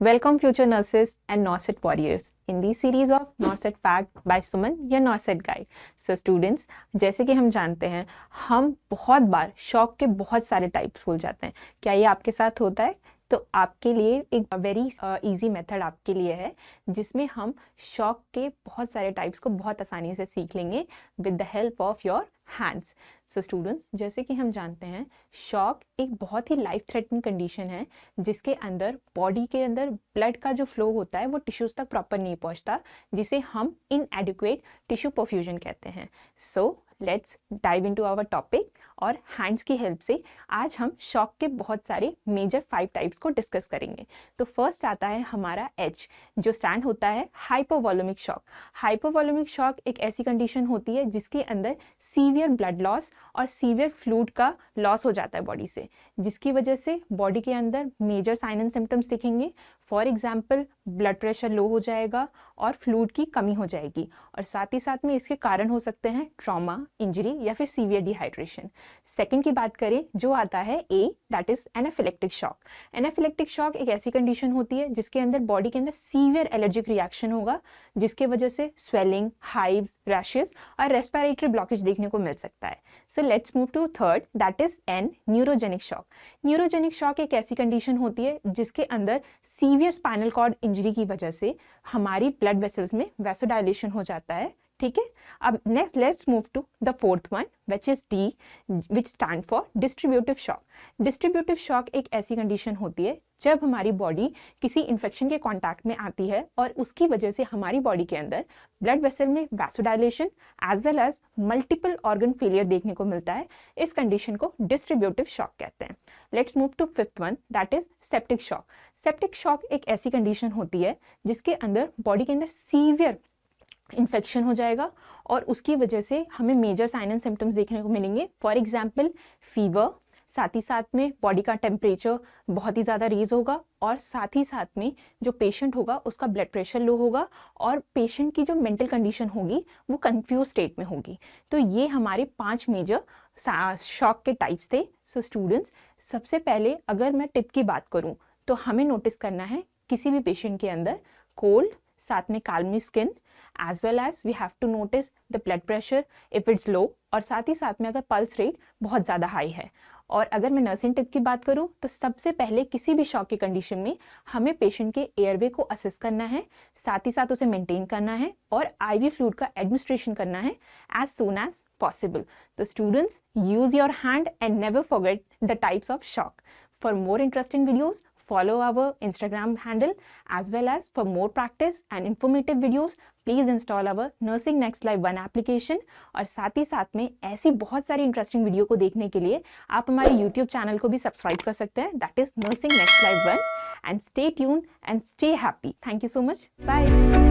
Welcome future nurses and NORCET warriors in this series of NORCET Fact by Suman या NORCET Guide. So students, जैसे कि हम जानते हैं हम बहुत बार शॉक के बहुत सारे टाइप्स भूल जाते हैं. क्या ये आपके साथ होता है? तो आपके लिए एक वेरी इजी मेथड आपके लिए है जिसमें हम शॉक के बहुत सारे टाइप्स को बहुत आसानी से सीख लेंगे with the help of your hands. So students, जैसे कि हम जानते हैं शॉक एक बहुत ही लाइफ थ्रेटनिंग कंडीशन है जिसके अंदर बॉडी के अंदर ब्लड का जो फ्लो होता है वो टिश्यूज तक प्रॉपर नहीं पहुंचता, जिसे हम इनएडिक्वेट टिश्यू परफ्यूजन कहते हैं. So let's dive into our topic और हैंड्स की हेल्प से आज हम शॉक के बहुत सारे मेजर 5 टाइप्स को डिस्कस करेंगे. तो फर्स्ट आता है हमारा H, जो स्टैंड होता है हाइपोवॉल्यूमिक शॉक. हाइपोवॉल्यूमिक शॉक एक ऐसी कंडीशन होती है जिसके अंदर सीवियर ब्लड लॉस और सीवियर फ्लूइड का लॉस हो जाता है बॉडी से, जिसकी वजह से बॉडी के अंदर मेजर साइन एंड सिम्टम्स दिखेंगे. For example blood pressure low हो जाएगा और फ्लूइड की कमी हो जाएगी, और साथ ही साथ में इसके कारण हो सकते हैं ट्रॉमा, इंजरी या फिर सीवियर डिहाइड्रेशन. सेकंड की बात करें जो आता है A, that is anaphylactic shock. Anaphylactic shock एक ऐसी कंडीशन होती है जिसके अंदर बॉडी के अंदर सीवियर एलर्जिक रिएक्शन होगा, जिसके वजह से स्वेलिंग, हाइव्स, रैशेस और रेस्पिरेटरी ब्लॉकेज देखने को मिल सकता है. So let's move to third, that is N, neurogenic shock. Neurogenic shock एक ऐसी कंडीशन होती है जिसके अंदर सीवियर स्पाइनल कॉर्ड इंजरी की वजह से हमारी ब्लड वेसल्स में वैसोडाइलेशन हो जाता है. ठीक है, अब next let's move to the fourth one which is D, which stand for distributive shock. Distributive shock एक ऐसी कंडीशन होती है जब हमारी बॉडी किसी इन्फेक्शन के कांटेक्ट में आती है और उसकी वजह से हमारी बॉडी के अंदर ब्लड वेसल में vasodilation as well as multiple organ failure देखने को मिलता है. इस कंडीशन को डिस्ट्रीब्यूटिव शॉक कहते हैं. Let's move to fifth one, that is septic shock. Septic shock एक ऐसी कंडीशन होती है जिसके अंदर बॉडी के अंदर सीवियर इन्फेक्शन हो जाएगा और उसकी वजह से हमें मेजर साइन एंड सिम्टम्स देखने को मिलेंगे. फॉर एग्जाम्पल फीवर, साथ ही साथ में बॉडी का टेम्परेचर बहुत ही ज़्यादा रेज होगा, और साथ ही साथ में जो पेशेंट होगा उसका ब्लड प्रेशर लो होगा, और पेशेंट की जो मेंटल कंडीशन होगी वो कंफ्यूज स्टेट में होगी. तो ये हमारे 5 मेजर शॉक के टाइप्स थे. सो स्टूडेंट्स, सबसे पहले अगर मैं टिप की बात करूँ तो हमें नोटिस करना है किसी भी पेशेंट के अंदर कोल्ड, साथ में काल्मी skin, as well as we have to notice the blood pressure if it's low, और साथ ही साथ में अगर पल्स रेट बहुत ज़्यादा हाई है. और अगर मैं नर्सिंग टिप की बात करूं तो सबसे पहले किसी भी शॉक की कंडीशन में हमें पेशेंट के एयरवे को असेस करना है, साथ ही साथ उसे मेंटेन करना है और IV फ्लूइड का एडमिनिस्ट्रेशन करना है as soon as possible. So students, use your hand and never forget the types of shock. For more interesting videos, follow our Instagram handle, as well as for more practice and informative videos, please install our Nursing Next Live 1 application. और साथ ही साथ में ऐसी बहुत सारी interesting video को देखने के लिए आप हमारे YouTube चैनल को भी सब्सक्राइब कर सकते हैं, that is Nursing Next Live 1. And stay tuned and stay happy. Thank you so much. Bye.